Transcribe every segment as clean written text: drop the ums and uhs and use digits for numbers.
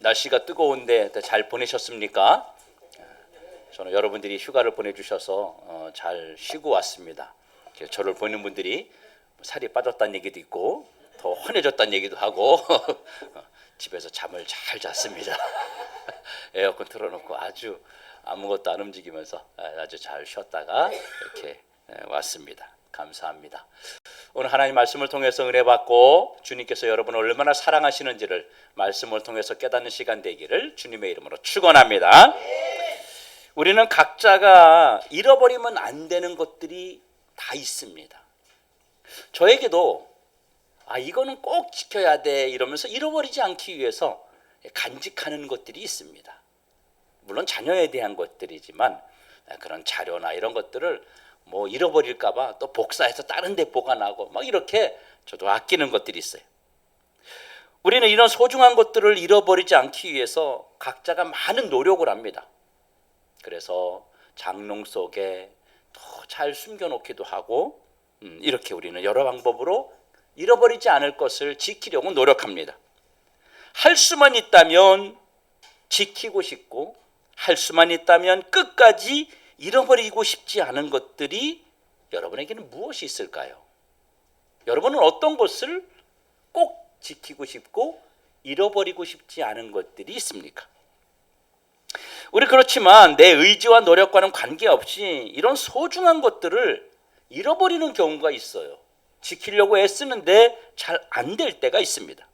날씨가 뜨거운데 잘 보내셨습니까? 저는 여러분들이 휴가를 보내주셔서 잘 쉬고 왔습니다. 저를 보는 분들이 살이 빠졌다는 얘기도 있고 더 환해졌다는 얘기도 하고 집에서 잠을 잘 잤습니다. 에어컨 틀어놓고 아주 아무것도 안 움직이면서 아주 잘 쉬었다가 이렇게 왔습니다. 감사합니다. 오늘 하나님 말씀을 통해서 은혜 받고 주님께서 여러분을 얼마나 사랑하시는지를 말씀을 통해서 깨닫는 시간 되기를 주님의 이름으로 축원합니다. 우리는 각자가 잃어버리면 안 되는 것들이 다 있습니다. 저에게도 이거는 꼭 지켜야 돼 이러면서 잃어버리지 않기 위해서 간직하는 것들이 있습니다. 물론 자녀에 대한 것들이지만 그런 자료나 이런 것들을 잃어버릴까 봐 또 복사해서 다른 데 보관하고 막 이렇게 저도 아끼는 것들이 있어요. 우리는 이런 소중한 것들을 잃어버리지 않기 위해서 각자가 많은 노력을 합니다. 그래서 장롱 속에 더 잘 숨겨놓기도 하고 이렇게 우리는 여러 방법으로 잃어버리지 않을 것을 지키려고 노력합니다. 할 수만 있다면 지키고 싶고 할 수만 있다면 끝까지 잃어버리고 싶지 않은 것들이 여러분에게는 무엇이 있을까요? 여러분은 어떤 것을 꼭 지키고 싶고 잃어버리고 싶지 않은 것들이 있습니까? 우리 그렇지만 내 의지와 노력과는 관계없이 이런 소중한 것들을 잃어버리는 경우가 있어요. 지키려고 애쓰는데 잘 안 될 때가 있습니다.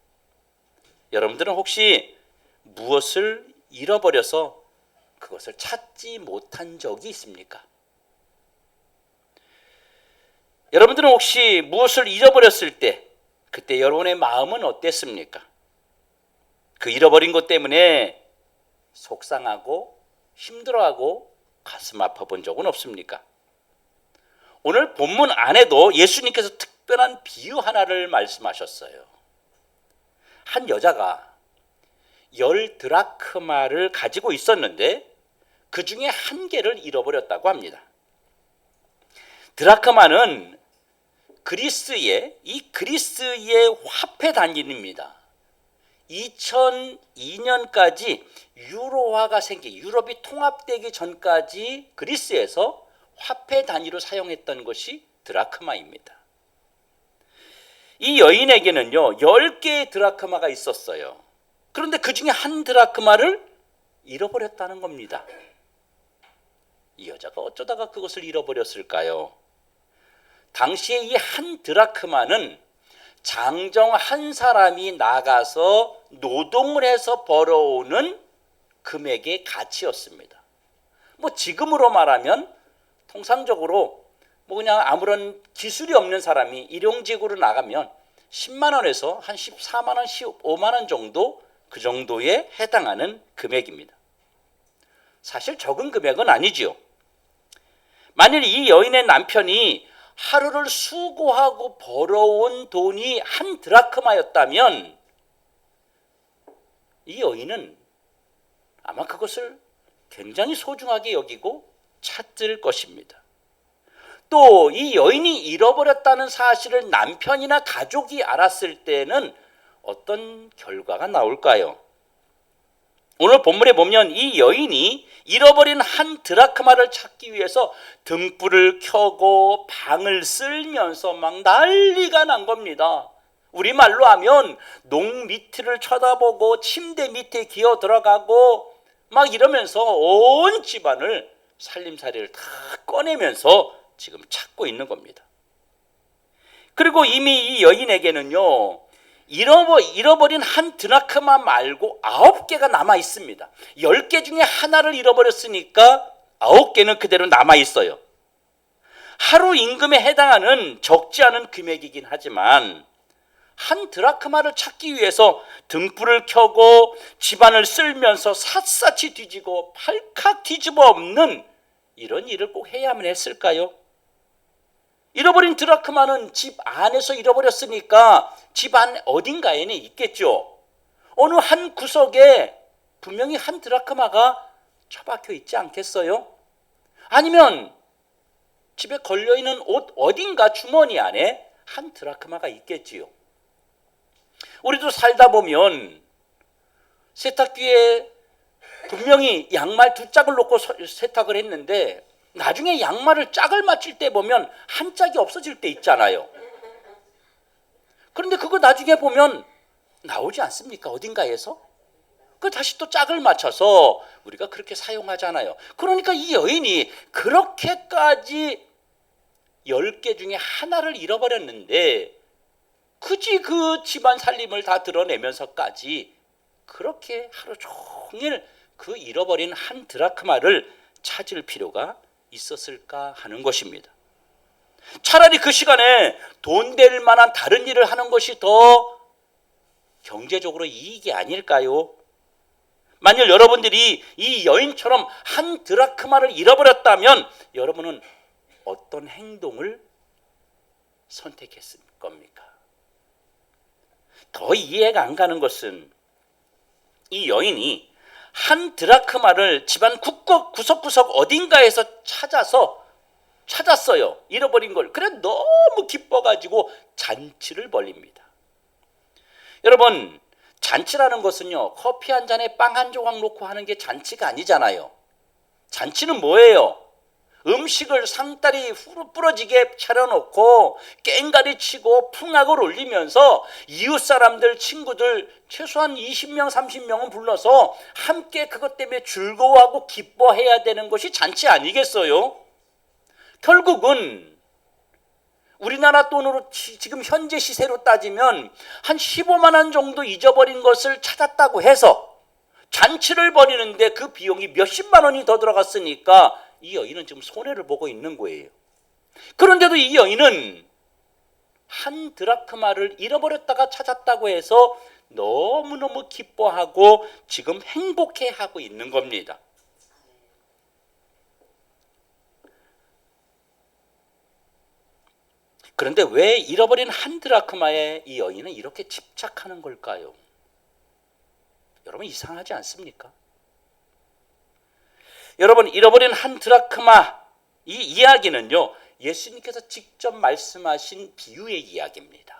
여러분들은 혹시 무엇을 잃어버려서 그것을 찾지 못한 적이 있습니까? 여러분들은 혹시 무엇을 잃어버렸을 때 그때 여러분의 마음은 어땠습니까? 그 잃어버린 것 때문에 속상하고 힘들어하고 가슴 아파 본 적은 없습니까? 오늘 본문 안에도 예수님께서 특별한 비유 하나를 말씀하셨어요. 한 여자가 10드라크마를 가지고 있었는데 그 중에 한 개를 잃어버렸다고 합니다. 드라크마는 그리스의 화폐 단위입니다. 2002년까지 유로화가 유럽이 통합되기 전까지 그리스에서 화폐 단위로 사용했던 것이 드라크마입니다. 이 여인에게는요 10개의 드라크마가 있었어요. 그런데 그 중에 한 드라크마를 잃어버렸다는 겁니다. 이 여자가 어쩌다가 그것을 잃어버렸을까요? 당시에 이 한 드라크마는 장정 한 사람이 나가서 노동을 해서 벌어오는 금액의 가치였습니다. 지금으로 말하면 통상적으로 그냥 아무런 기술이 없는 사람이 일용직으로 나가면 10만 원에서 한 14만 원, 15만 원 정도 그 정도에 해당하는 금액입니다. 사실 적은 금액은 아니지요. 만일 이 여인의 남편이 하루를 수고하고 벌어온 돈이 한 드라크마였다면 이 여인은 아마 그것을 굉장히 소중하게 여기고 찾을 것입니다. 또 이 여인이 잃어버렸다는 사실을 남편이나 가족이 알았을 때는 어떤 결과가 나올까요? 오늘 본문에 보면 이 여인이 잃어버린 한 드라크마를 찾기 위해서 등불을 켜고 방을 쓸면서 막 난리가 난 겁니다. 우리말로 하면 농 밑을 쳐다보고 침대 밑에 기어 들어가고 막 이러면서 온 집안을 살림살이를 다 꺼내면서 지금 찾고 있는 겁니다. 그리고 이미 이 여인에게는요 잃어버린 한 드라크마 말고 9개가 남아 있습니다. 10개 중에 하나를 잃어버렸으니까 9개는 그대로 남아 있어요. 하루 임금에 해당하는 적지 않은 금액이긴 하지만 한 드라크마를 찾기 위해서 등불을 켜고 집안을 쓸면서 샅샅이 뒤지고 팔칵 뒤집어 엎는 이런 일을 꼭 해야만 했을까요? 잃어버린 드라크마는 집 안에서 잃어버렸으니까 집 안 어딘가에는 있겠죠. 어느 한 구석에 분명히 한 드라크마가 처박혀 있지 않겠어요? 아니면 집에 걸려있는 옷 어딘가 주머니 안에 한 드라크마가 있겠지요. 우리도 살다 보면 세탁기에 분명히 양말 두 짝을 놓고 세탁을 했는데 나중에 양말을 짝을 맞출 때 보면 한 짝이 없어질 때 있잖아요. 그런데 그거 나중에 보면 나오지 않습니까? 어딘가에서? 그 다시 또 짝을 맞춰서 우리가 그렇게 사용하잖아요. 그러니까 이 여인이 그렇게까지 10개 중에 하나를 잃어버렸는데 굳이 그 집안 살림을 다 드러내면서까지 그렇게 하루 종일 그 잃어버린 한 드라크마를 찾을 필요가 있었을까 하는 것입니다. 차라리 그 시간에 돈 될 만한 다른 일을 하는 것이 더 경제적으로 이익이 아닐까요? 만일 여러분들이 이 여인처럼 한 드라크마를 잃어버렸다면 여러분은 어떤 행동을 선택했을 겁니까? 더 이해가 안 가는 것은 이 여인이 한 드라크마를 집안 구석구석 어딘가에서 찾았어요. 잃어버린 걸. 그래 너무 기뻐가지고 잔치를 벌립니다. 여러분, 잔치라는 것은요, 커피 한 잔에 빵 한 조각 놓고 하는 게 잔치가 아니잖아요. 잔치는 뭐예요? 음식을 상다리 부러지게 차려놓고 깽가리 치고 풍악을 올리면서 이웃 사람들, 친구들 최소한 20명, 30명은 불러서 함께 그것 때문에 즐거워하고 기뻐해야 되는 것이 잔치 아니겠어요? 결국은 우리나라 돈으로 지금 현재 시세로 따지면 한 15만 원 정도 잊어버린 것을 찾았다고 해서 잔치를 벌이는데 그 비용이 몇십만 원이 더 들어갔으니까 이 여인은 지금 손해를 보고 있는 거예요. 그런데도 이 여인은 한 드라크마를 잃어버렸다가 찾았다고 해서 너무너무 기뻐하고 지금 행복해하고 있는 겁니다. 그런데 왜 잃어버린 한 드라크마에 이 여인은 이렇게 집착하는 걸까요? 여러분, 이상하지 않습니까? 여러분, 잃어버린 한 드라크마, 이 이야기는요, 예수님께서 직접 말씀하신 비유의 이야기입니다.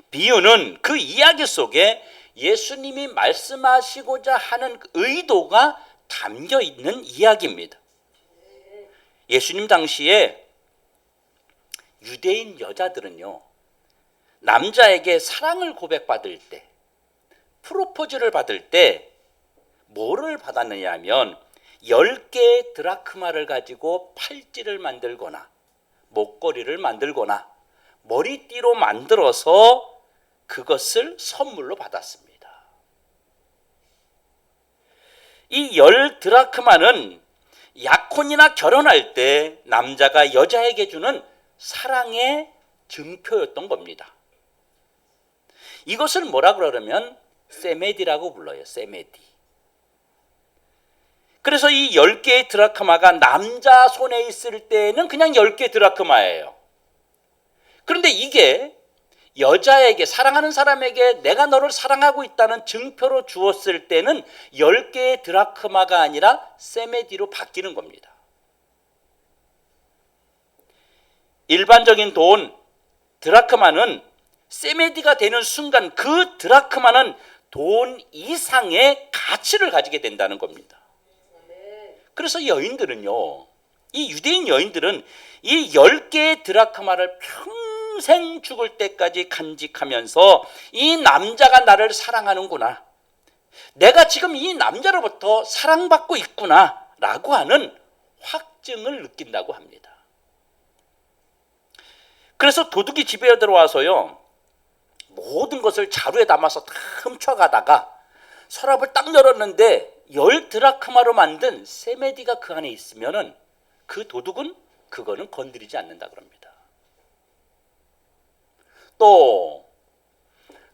비유는 그 이야기 속에 예수님이 말씀하시고자 하는 의도가 담겨 있는 이야기입니다. 예수님 당시에 유대인 여자들은요, 남자에게 사랑을 고백받을 때, 프로포즈를 받을 때 뭐를 받았느냐 하면 10개의 드라크마를 가지고 팔찌를 만들거나 목걸이를 만들거나 머리띠로 만들어서 그것을 선물로 받았습니다. 이 10 드라크마는 약혼이나 결혼할 때 남자가 여자에게 주는 사랑의 증표였던 겁니다. 이것을 뭐라 그러면 세메디라고 불러요. 세메디. 그래서 이 10개의 드라크마가 남자 손에 있을 때는 그냥 10개 드라크마예요. 그런데 이게 여자에게, 사랑하는 사람에게 내가 너를 사랑하고 있다는 증표로 주었을 때는 10개의 드라크마가 아니라 세메디로 바뀌는 겁니다. 일반적인 돈, 드라크마는 세메디가 되는 순간 그 드라크마는 돈 이상의 가치를 가지게 된다는 겁니다. 그래서 여인들은요, 이 유대인 여인들은 이 10개의 드라크마를 평생 죽을 때까지 간직하면서 이 남자가 나를 사랑하는구나, 내가 지금 이 남자로부터 사랑받고 있구나 라고 하는 확증을 느낀다고 합니다. 그래서 도둑이 집에 들어와서요, 모든 것을 자루에 담아서 다 훔쳐가다가 서랍을 딱 열었는데 10 드라크마로 만든 세메디가 그 안에 있으면은 그 도둑은 그거는 건드리지 않는다 그럽니다. 또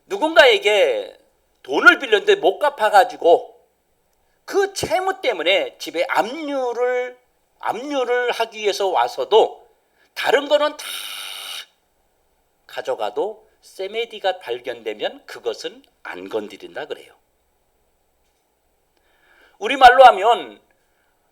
누군가에게 돈을 빌렸는데 못 갚아가지고 그 채무 때문에 집에 압류를 하기 위해서 와서도 다른 거는 다 가져가도 세메디가 발견되면 그것은 안 건드린다 그래요. 우리말로 하면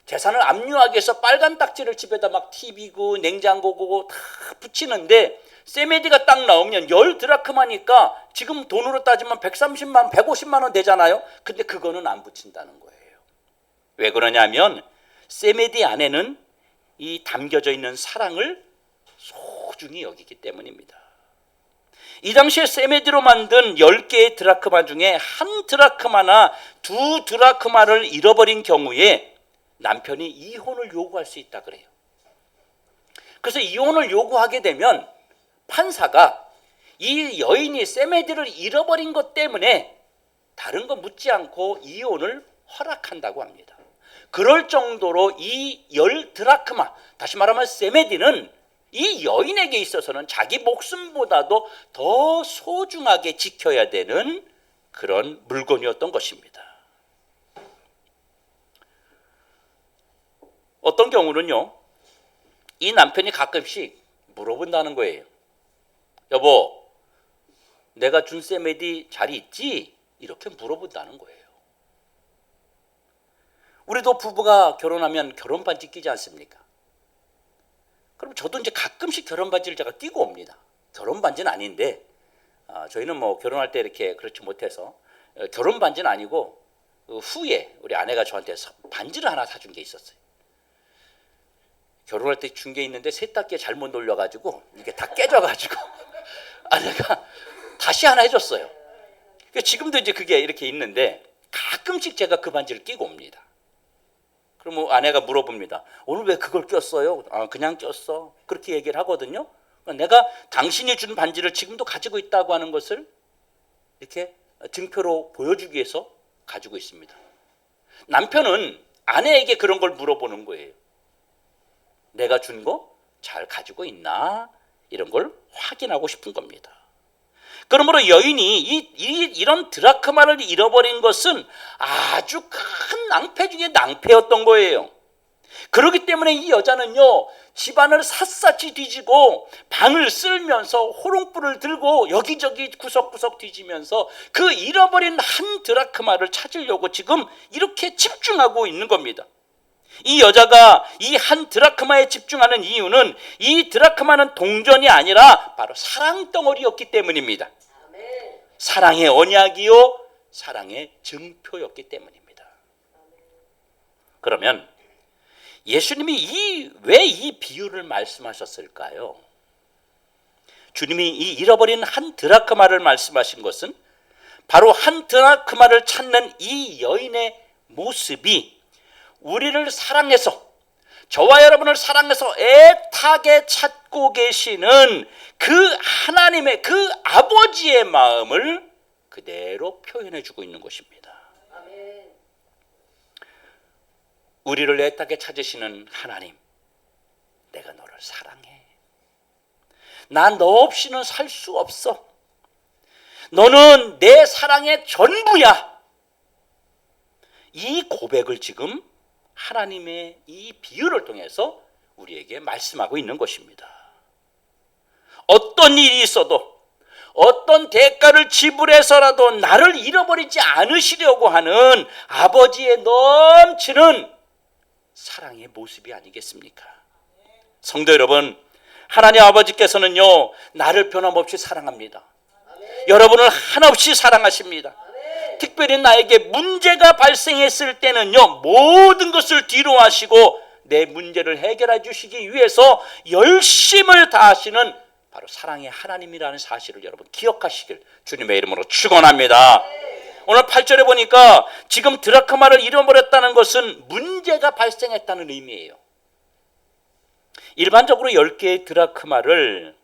재산을 압류하기 위해서 빨간 딱지를 집에다 막 TV고 냉장고고 다 붙이는데 세메디가 딱 나오면 10드라크마니까 지금 돈으로 따지면 130만 원, 150만 원 되잖아요. 근데 그거는 안 붙인다는 거예요. 왜 그러냐면 세메디 안에는 이 담겨져 있는 사랑을 소중히 여기기 때문입니다. 이 당시에 세메디로 만든 10개의 드라크마 중에 한 드라크마나 두 드라크마를 잃어버린 경우에 남편이 이혼을 요구할 수 있다 그래요. 그래서 이혼을 요구하게 되면 판사가 이 여인이 세메디를 잃어버린 것 때문에 다른 거 묻지 않고 이혼을 허락한다고 합니다. 그럴 정도로 이 10드라크마, 다시 말하면 세메디는 이 여인에게 있어서는 자기 목숨보다도 더 소중하게 지켜야 되는 그런 물건이었던 것입니다. 어떤 경우는요, 이 남편이 가끔씩 물어본다는 거예요. 여보, 내가 준 세메디 잘 있지? 이렇게 물어본다는 거예요. 우리도 부부가 결혼하면 결혼 반지 끼지 않습니까? 그럼 저도 이제 가끔씩 결혼 반지를 제가 끼고 옵니다. 결혼 반지는 아닌데 저희는 뭐 결혼할 때 이렇게 그렇지 못해서 결혼 반지는 아니고 후에 우리 아내가 저한테 반지를 하나 사준 게 있었어요. 결혼할 때 준 게 있는데 세탁기에 잘못 놀려가지고 이게 다 깨져가지고 아내가 다시 하나 해줬어요. 지금도 이제 그게 이렇게 있는데 가끔씩 제가 그 반지를 끼고 옵니다. 그럼 아내가 물어봅니다. 오늘 왜 그걸 꼈어요? 그냥 꼈어. 그렇게 얘기를 하거든요. 내가 당신이 준 반지를 지금도 가지고 있다고 하는 것을 이렇게 증표로 보여주기 위해서 가지고 있습니다. 남편은 아내에게 그런 걸 물어보는 거예요. 내가 준 거 잘 가지고 있나? 이런 걸 확인하고 싶은 겁니다. 그러므로 여인이 이런 드라크마를 잃어버린 것은 아주 큰 낭패 중에 낭패였던 거예요. 그렇기 때문에 이 여자는요, 집안을 샅샅이 뒤지고 방을 쓸면서 호롱불을 들고 여기저기 구석구석 뒤지면서 그 잃어버린 한 드라크마를 찾으려고 지금 이렇게 집중하고 있는 겁니다. 이 여자가 이 한 드라크마에 집중하는 이유는 이 드라크마는 동전이 아니라 바로 사랑 덩어리였기 때문입니다. 사랑의 언약이요, 사랑의 증표였기 때문입니다. 그러면 예수님이 왜 이 비유를 말씀하셨을까요? 주님이 이 잃어버린 한 드라크마를 말씀하신 것은 바로 한 드라크마를 찾는 이 여인의 모습이 우리를 사랑해서, 저와 여러분을 사랑해서 애타게 찾고 계시는 그 하나님의, 그 아버지의 마음을 그대로 표현해 주고 있는 것입니다. 아멘. 우리를 애타게 찾으시는 하나님, 내가 너를 사랑해. 난 너 없이는 살 수 없어. 너는 내 사랑의 전부야. 이 고백을 지금 하나님의 이 비유를 통해서 우리에게 말씀하고 있는 것입니다. 어떤 일이 있어도, 어떤 대가를 지불해서라도 나를 잃어버리지 않으시려고 하는 아버지의 넘치는 사랑의 모습이 아니겠습니까? 성도 여러분, 하나님 아버지께서는요, 나를 변함없이 사랑합니다. 여러분을 한없이 사랑하십니다. 특별히 나에게 문제가 발생했을 때는요, 모든 것을 뒤로 하시고 내 문제를 해결해 주시기 위해서 열심을 다하시는 바로 사랑의 하나님이라는 사실을 여러분 기억하시길 주님의 이름으로 축원합니다. 오늘 8절에 보니까 지금 드라크마를 잃어버렸다는 것은 문제가 발생했다는 의미예요. 일반적으로 10개의 드라크마를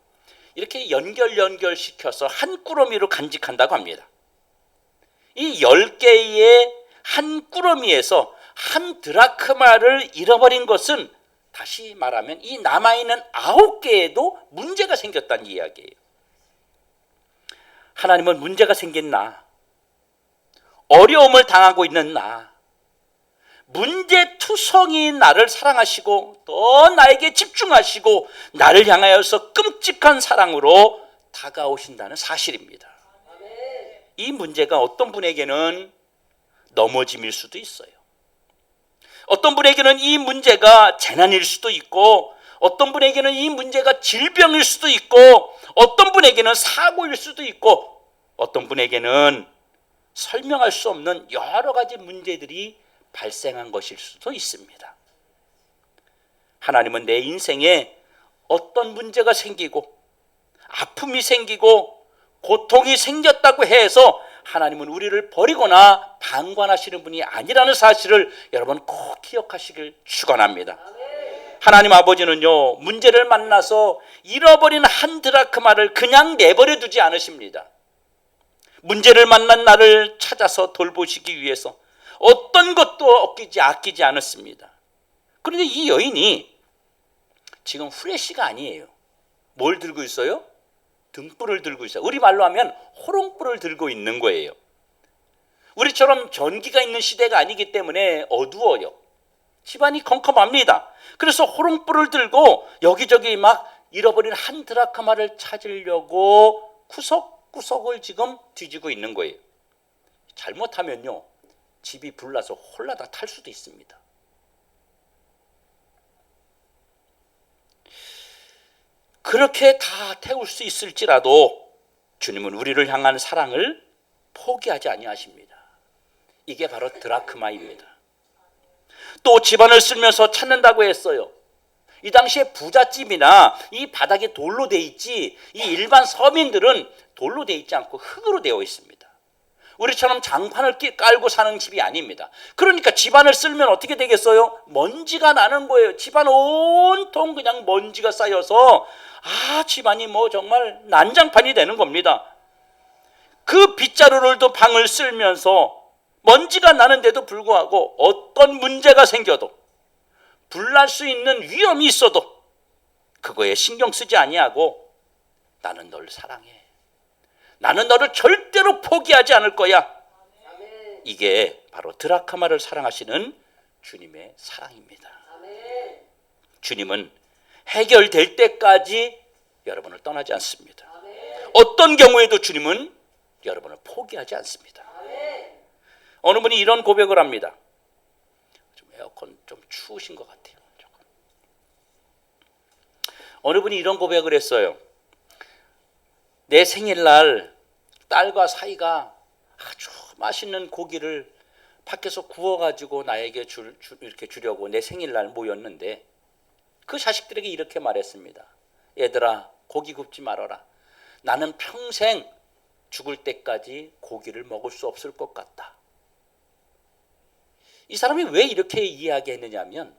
이렇게 연결시켜서 한 꾸러미로 간직한다고 합니다. 이 10개의 한 꾸러미에서 한 드라크마를 잃어버린 것은 다시 말하면 이 남아있는 9개에도 문제가 생겼다는 이야기예요. 하나님은 문제가 생긴 나, 어려움을 당하고 있는 나, 문제투성이인 나를 사랑하시고 또 나에게 집중하시고 나를 향하여서 끔찍한 사랑으로 다가오신다는 사실입니다. 이 문제가 어떤 분에게는 넘어짐일 수도 있어요. 어떤 분에게는 이 문제가 재난일 수도 있고, 어떤 분에게는 이 문제가 질병일 수도 있고, 어떤 분에게는 사고일 수도 있고, 어떤 분에게는 설명할 수 없는 여러 가지 문제들이 발생한 것일 수도 있습니다. 하나님은 내 인생에 어떤 문제가 생기고 아픔이 생기고 고통이 생겼다고 해서 하나님은 우리를 버리거나 방관하시는 분이 아니라는 사실을 여러분 꼭 기억하시길 축원합니다. 하나님 아버지는요, 문제를 만나서 잃어버린 한 드라크마를 그냥 내버려 두지 않으십니다. 문제를 만난 나를 찾아서 돌보시기 위해서 어떤 것도 아끼지 않았습니다. 그런데 이 여인이 지금 후레쉬가 아니에요. 뭘 들고 있어요? 등불을 들고 있어요. 우리 말로 하면 호롱불을 들고 있는 거예요. 우리처럼 전기가 있는 시대가 아니기 때문에 어두워요. 집안이 컴컴합니다. 그래서 호롱불을 들고 여기저기 막 잃어버린 한 드라크마를 찾으려고 구석구석을 지금 뒤지고 있는 거예요. 잘못하면요, 집이 불나서 홀라당 탈 수도 있습니다. 그렇게 다 태울 수 있을지라도 주님은 우리를 향한 사랑을 포기하지 아니하십니다. 이게 바로 드라크마입니다. 또 집안을 쓸면서 찾는다고 했어요. 이 당시에 부잣집이나 이 바닥이 돌로 돼 있지, 이 일반 서민들은 돌로 돼 있지 않고 흙으로 되어 있습니다. 우리처럼 장판을 깔고 사는 집이 아닙니다. 그러니까 집안을 쓸면 어떻게 되겠어요? 먼지가 나는 거예요. 집안 온통 그냥 먼지가 쌓여서 집안이 뭐 정말 난장판이 되는 겁니다. 그 빗자루를 또 방을 쓸면서 먼지가 나는데도 불구하고 어떤 문제가 생겨도, 불날 수 있는 위험이 있어도 그거에 신경 쓰지 아니하고 나는 널 사랑해. 나는 너를 절대로 포기하지 않을 거야. 이게 바로 드라크마를 사랑하시는 주님의 사랑입니다. 주님은 해결될 때까지 여러분을 떠나지 않습니다. 어떤 경우에도 주님은 여러분을 포기하지 않습니다. 어느 분이 이런 고백을 합니다. 좀 에어컨 좀 추우신 것 같아요. 어느 분이 이런 고백을 했어요. 내 생일날 딸과 사이가 아주 맛있는 고기를 밖에서 구워가지고 나에게 이렇게 주려고 내 생일날 모였는데 그 자식들에게 이렇게 말했습니다. 얘들아, 고기 굽지 말아라. 나는 평생 죽을 때까지 고기를 먹을 수 없을 것 같다. 이 사람이 왜 이렇게 이야기했느냐 하면,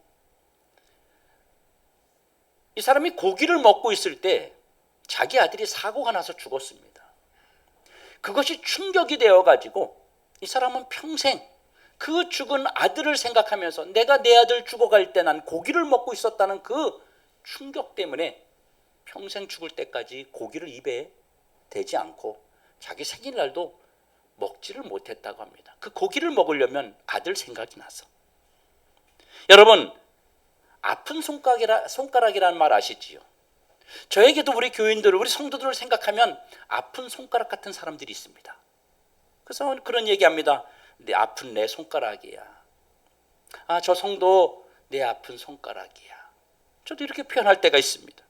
이 사람이 고기를 먹고 있을 때 자기 아들이 사고가 나서 죽었습니다. 그것이 충격이 되어가지고 이 사람은 평생 그 죽은 아들을 생각하면서 내가 내 아들 죽어갈 때 난 고기를 먹고 있었다는 그 충격 때문에 평생 죽을 때까지 고기를 입에 대지 않고 자기 생일날도 먹지를 못했다고 합니다. 그 고기를 먹으려면 아들 생각이 나서. 여러분, 아픈 손가락이라는 말 아시지요? 저에게도 우리 교인들, 우리 성도들을 생각하면 아픈 손가락 같은 사람들이 있습니다. 그래서 그런 얘기합니다. 내 아픈 내 손가락이야. 저 성도 내 아픈 손가락이야. 저도 이렇게 표현할 때가 있습니다.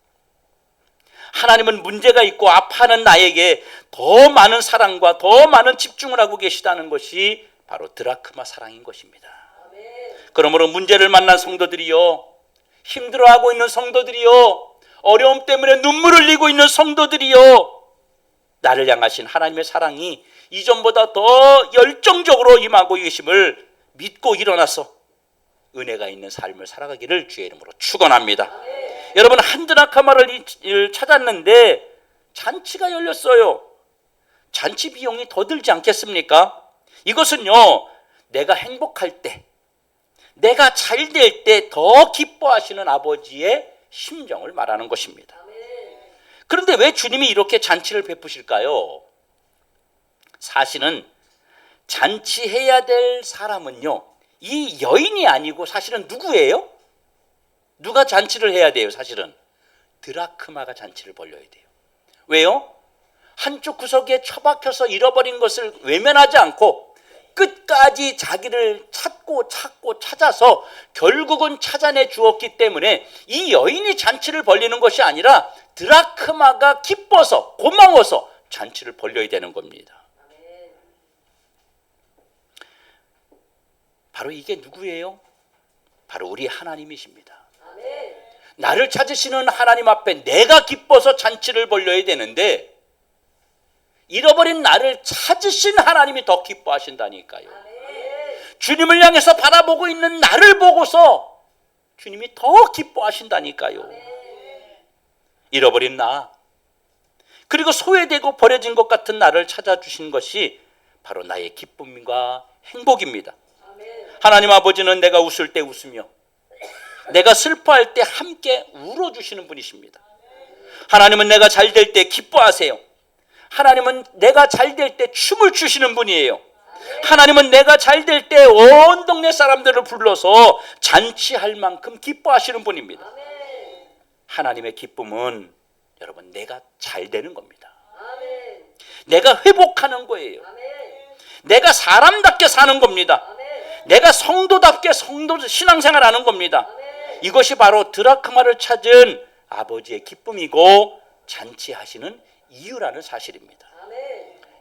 하나님은 문제가 있고 아파하는 나에게 더 많은 사랑과 더 많은 집중을 하고 계시다는 것이 바로 드라크마 사랑인 것입니다. 그러므로 문제를 만난 성도들이요, 힘들어하고 있는 성도들이요, 어려움 때문에 눈물을 흘리고 있는 성도들이요, 나를 향하신 하나님의 사랑이 이전보다 더 열정적으로 임하고 계심을 믿고 일어나서 은혜가 있는 삶을 살아가기를 주의 이름으로 축원합니다. 여러분, 한 드라크마를 찾았는데 잔치가 열렸어요. 잔치 비용이 더 들지 않겠습니까? 이것은요, 내가 행복할 때, 내가 잘 될 때 더 기뻐하시는 아버지의 심정을 말하는 것입니다. 그런데 왜 주님이 이렇게 잔치를 베푸실까요? 사실은 잔치해야 될 사람은요, 이 여인이 아니고 사실은 누구예요? 누가 잔치를 해야 돼요? 사실은 드라크마가 잔치를 벌려야 돼요. 왜요? 한쪽 구석에 처박혀서 잃어버린 것을 외면하지 않고 끝까지 자기를 찾고 찾아서 결국은 찾아내 주었기 때문에 이 여인이 잔치를 벌리는 것이 아니라 드라크마가 기뻐서 고마워서 잔치를 벌려야 되는 겁니다. 바로 이게 누구예요? 바로 우리 하나님이십니다. 나를 찾으시는 하나님 앞에 내가 기뻐서 잔치를 벌려야 되는데 잃어버린 나를 찾으신 하나님이 더 기뻐하신다니까요. 주님을 향해서 바라보고 있는 나를 보고서 주님이 더 기뻐하신다니까요. 잃어버린 나, 그리고 소외되고 버려진 것 같은 나를 찾아주신 것이 바로 나의 기쁨과 행복입니다. 하나님 아버지는 내가 웃을 때 웃으며 내가 슬퍼할 때 함께 울어주시는 분이십니다. 하나님은 내가 잘 될 때 기뻐하세요. 하나님은 내가 잘 될 때 춤을 추시는 분이에요. 하나님은 내가 잘 될 때 온 동네 사람들을 불러서 잔치할 만큼 기뻐하시는 분입니다. 하나님의 기쁨은 여러분 내가 잘 되는 겁니다. 내가 회복하는 거예요. 내가 사람답게 사는 겁니다. 내가 성도답게 신앙생활하는 겁니다. 이것이 바로 드라크마를 찾은 아버지의 기쁨이고 잔치하시는 이유라는 사실입니다.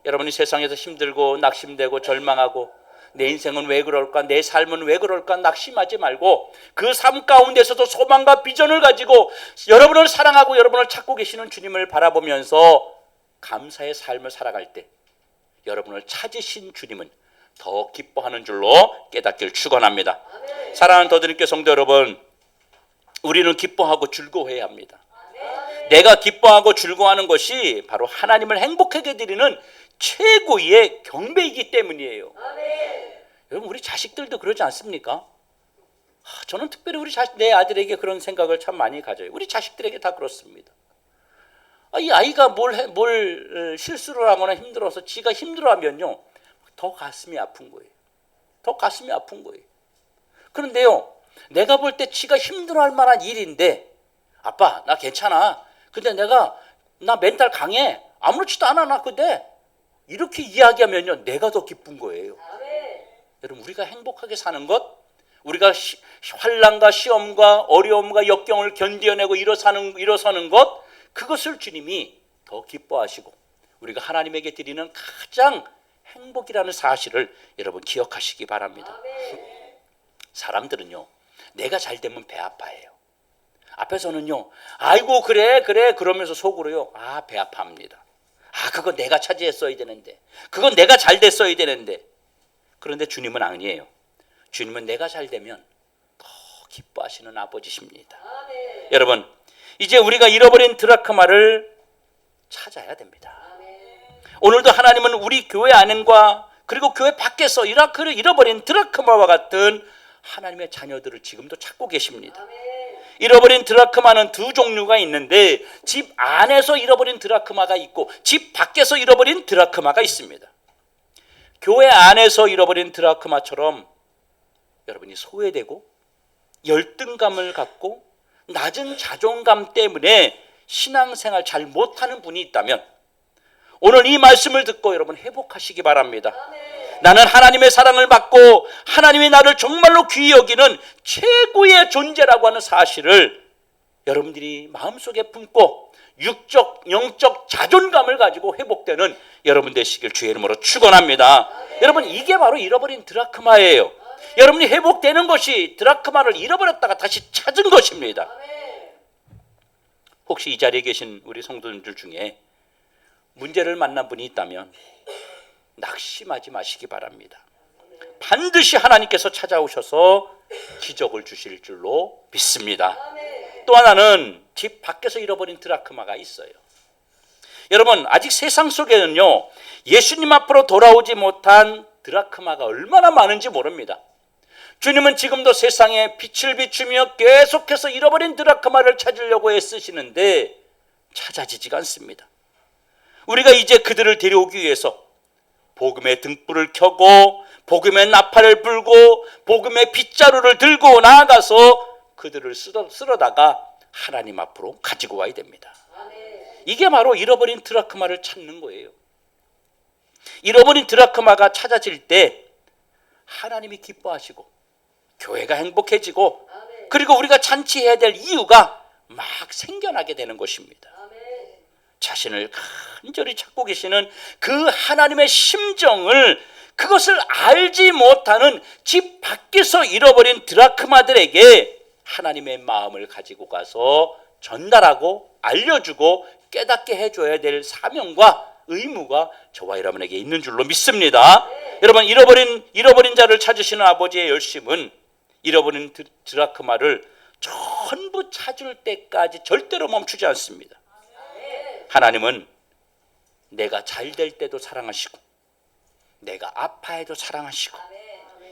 여러분이 세상에서 힘들고 낙심되고 절망하고 내 인생은 왜 그럴까, 내 삶은 왜 그럴까 낙심하지 말고 그 삶 가운데서도 소망과 비전을 가지고 여러분을 사랑하고 여러분을 찾고 계시는 주님을 바라보면서 감사의 삶을 살아갈 때 여러분을 찾으신 주님은 더 기뻐하는 줄로 깨닫기를 축원합니다. 사랑하는 더드림교회 성도 여러분, 우리는 기뻐하고 즐거워해야 합니다. 내가 기뻐하고 즐거워하는 것이 바로 하나님을 행복하게 드리는 최고의 경배이기 때문이에요. 여러분 우리 자식들도 그러지 않습니까? 저는 특별히 내 아들에게 그런 생각을 참 많이 가져요. 우리 자식들에게 다 그렇습니다. 이 아이가 뭘 실수를 하거나 힘들어서 지가 힘들어하면요 더 가슴이 아픈 거예요. 더 가슴이 아픈 거예요. 그런데요 내가 볼 때 지가 힘들어할 만한 일인데 아빠 나 괜찮아. 근데 나 멘탈 강해. 아무렇지도 않아 나 근데 이렇게 이야기하면요 내가 더 기쁜 거예요. 여러분 우리가 행복하게 사는 것, 우리가 환난과 시험과 어려움과 역경을 견뎌내고 일어서는 것, 그것을 주님이 더 기뻐하시고 우리가 하나님에게 드리는 가장 행복이라는 사실을 여러분 기억하시기 바랍니다. 사람들은요 내가 잘 되면 배 아파해요. 앞에서는요 아이고 그래 그러면서 속으로요 배 아파합니다. 그건 내가 차지했어야 되는데, 그건 내가 잘 됐어야 되는데. 그런데 주님은 아니에요. 주님은 내가 잘 되면 더 기뻐하시는 아버지십니다. 여러분 이제 우리가 잃어버린 드라크마를 찾아야 됩니다. 오늘도 하나님은 우리 교회 안과 그리고 교회 밖에서 잃어버린 드라크마와 같은 하나님의 자녀들을 지금도 찾고 계십니다. 잃어버린 드라크마는 두 종류가 있는데 집 안에서 잃어버린 드라크마가 있고 집 밖에서 잃어버린 드라크마가 있습니다. 교회 안에서 잃어버린 드라크마처럼 여러분이 소외되고 열등감을 갖고 낮은 자존감 때문에 신앙생활 잘 못하는 분이 있다면 오늘 이 말씀을 듣고 여러분 회복하시기 바랍니다. 나는 하나님의 사랑을 받고 하나님이 나를 정말로 귀히 여기는 최고의 존재라고 하는 사실을 여러분들이 마음속에 품고 육적, 영적 자존감을 가지고 회복되는 여러분 되시길 주의 이름으로 축원합니다. 여러분 이게 바로 잃어버린 드라크마예요. 여러분이 회복되는 것이 드라크마를 잃어버렸다가 다시 찾은 것입니다. 혹시 이 자리에 계신 우리 성도님들 중에 문제를 만난 분이 있다면 낙심하지 마시기 바랍니다. 반드시 하나님께서 찾아오셔서 기적을 주실 줄로 믿습니다. 또 하나는 집 밖에서 잃어버린 드라크마가 있어요. 여러분 아직 세상 속에는요 예수님 앞으로 돌아오지 못한 드라크마가 얼마나 많은지 모릅니다. 주님은 지금도 세상에 빛을 비추며 계속해서 잃어버린 드라크마를 찾으려고 애쓰시는데 찾아지지가 않습니다. 우리가 이제 그들을 데려오기 위해서 복음의 등불을 켜고 복음의 나팔을 불고 복음의 빗자루를 들고 나아가서 그들을 쓸어다가 하나님 앞으로 가지고 와야 됩니다. 이게 바로 잃어버린 드라크마를 찾는 거예요. 잃어버린 드라크마가 찾아질 때 하나님이 기뻐하시고 교회가 행복해지고 그리고 우리가 잔치해야 될 이유가 막 생겨나게 되는 것입니다. 자신을 간절히 찾고 계시는 그 하나님의 심정을, 그것을 알지 못하는 집 밖에서 잃어버린 드라크마들에게 하나님의 마음을 가지고 가서 전달하고 알려주고 깨닫게 해줘야 될 사명과 의무가 저와 여러분에게 있는 줄로 믿습니다. 여러분, 잃어버린 자를 찾으시는 아버지의 열심은 잃어버린 드라크마를 전부 찾을 때까지 절대로 멈추지 않습니다. 하나님은 내가 잘 될 때도 사랑하시고 내가 아파해도 사랑하시고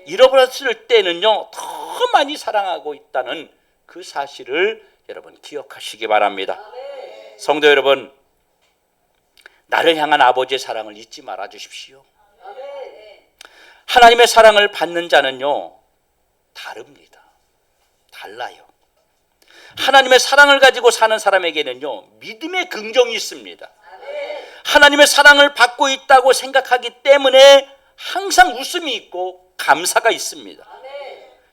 잃어버렸을 때는요 더 많이 사랑하고 있다는 그 사실을 여러분 기억하시기 바랍니다. 성도 여러분, 나를 향한 아버지의 사랑을 잊지 말아 주십시오. 하나님의 사랑을 받는 자는요 다릅니다. 달라요. 하나님의 사랑을 가지고 사는 사람에게는요 믿음의 긍정이 있습니다. 하나님의 사랑을 받고 있다고 생각하기 때문에 항상 웃음이 있고 감사가 있습니다.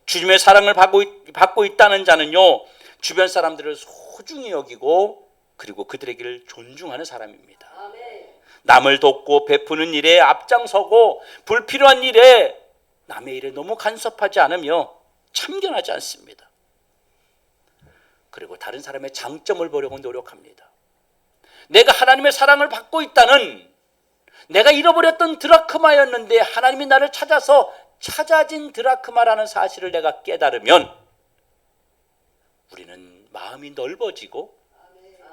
주님의 사랑을 받고 있다는 자는요 주변 사람들을 소중히 여기고 그리고 그들에게 존중하는 사람입니다. 남을 돕고 베푸는 일에 앞장서고 불필요한 일에 남의 일에 너무 간섭하지 않으며 참견하지 않습니다. 그리고 다른 사람의 장점을 보려고 노력합니다. 내가 하나님의 사랑을 받고 있다는, 내가 잃어버렸던 드라크마였는데 하나님이 나를 찾아서 찾아진 드라크마라는 사실을 내가 깨달으면 우리는 마음이 넓어지고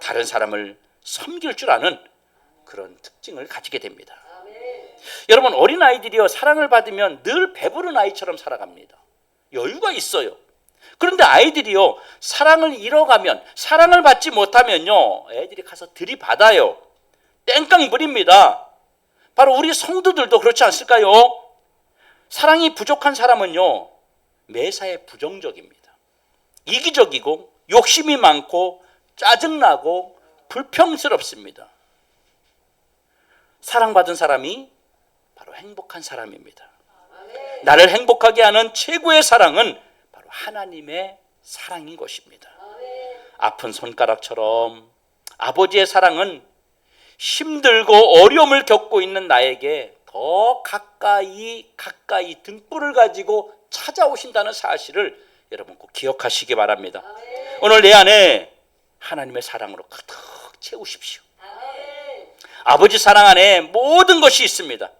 다른 사람을 섬길 줄 아는 그런 특징을 가지게 됩니다. 여러분, 어린아이들이요 사랑을 받으면 늘 배부른 아이처럼 살아갑니다. 여유가 있어요. 그런데 아이들이요 사랑을 잃어가면, 사랑을 받지 못하면요 애들이 가서 들이받아요. 땡깡 부립니다. 바로 우리 성도들도 그렇지 않을까요? 사랑이 부족한 사람은요 매사에 부정적입니다. 이기적이고 욕심이 많고 짜증나고 불평스럽습니다. 사랑받은 사람이 바로 행복한 사람입니다. 나를 행복하게 하는 최고의 사랑은 바로 하나님의 사랑인 것입니다. 아픈 손가락처럼 아버지의 사랑은 힘들고 어려움을 겪고 있는 나에게 더 가까이 등불을 가지고 찾아오신다는 사실을 여러분 꼭 기억하시기 바랍니다. 오늘 내 안에 하나님의 사랑으로 가득 채우십시오. 아버지 사랑 안에 모든 것이 있습니다.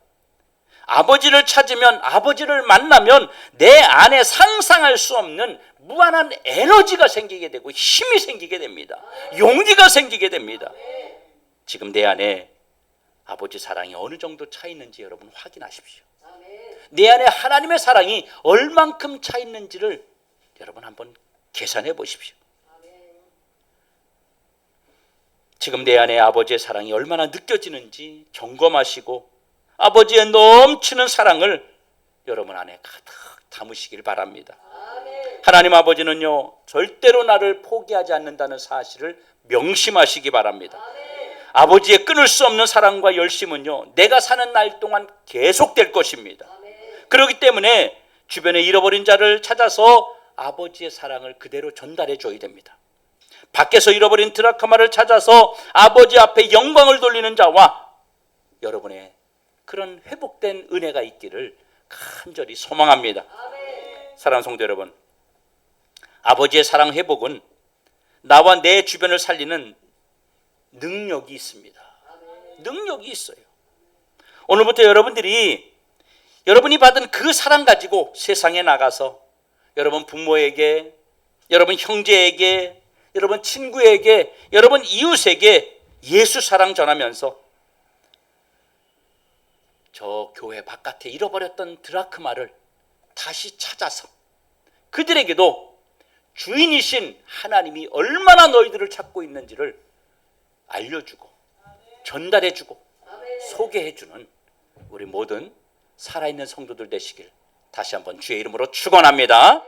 아버지를 찾으면, 아버지를 만나면 내 안에 상상할 수 없는 무한한 에너지가 생기게 되고 힘이 생기게 됩니다. 용기가 생기게 됩니다. 지금 내 안에 아버지 사랑이 어느 정도 차 있는지 여러분 확인하십시오. 내 안에 하나님의 사랑이 얼만큼 차 있는지를 여러분 한번 계산해 보십시오. 지금 내 안에 아버지의 사랑이 얼마나 느껴지는지 점검하시고 아버지의 넘치는 사랑을 여러분 안에 가득 담으시길 바랍니다. 하나님 아버지는요 절대로 나를 포기하지 않는다는 사실을 명심하시기 바랍니다. 아버지의 끊을 수 없는 사랑과 열심은요 내가 사는 날 동안 계속될 것입니다. 그렇기 때문에 주변에 잃어버린 자를 찾아서 아버지의 사랑을 그대로 전달해 줘야 됩니다. 밖에서 잃어버린 드라크마를 찾아서 아버지 앞에 영광을 돌리는 자와 여러분의 그런 회복된 은혜가 있기를 간절히 소망합니다. 사랑하는 성도 여러분, 아버지의 사랑 회복은 나와 내 주변을 살리는 능력이 있습니다. 능력이 있어요. 오늘부터 여러분이 받은 그 사랑 가지고 세상에 나가서 여러분 부모에게, 여러분 형제에게, 여러분 친구에게, 여러분 이웃에게 예수 사랑 전하면서 저 교회 바깥에 잃어버렸던 드라크마를 다시 찾아서 그들에게도 주인이신 하나님이 얼마나 너희들을 찾고 있는지를 알려주고 전달해주고 소개해주는 우리 모든 살아있는 성도들 되시길 다시 한번 주의 이름으로 축원합니다.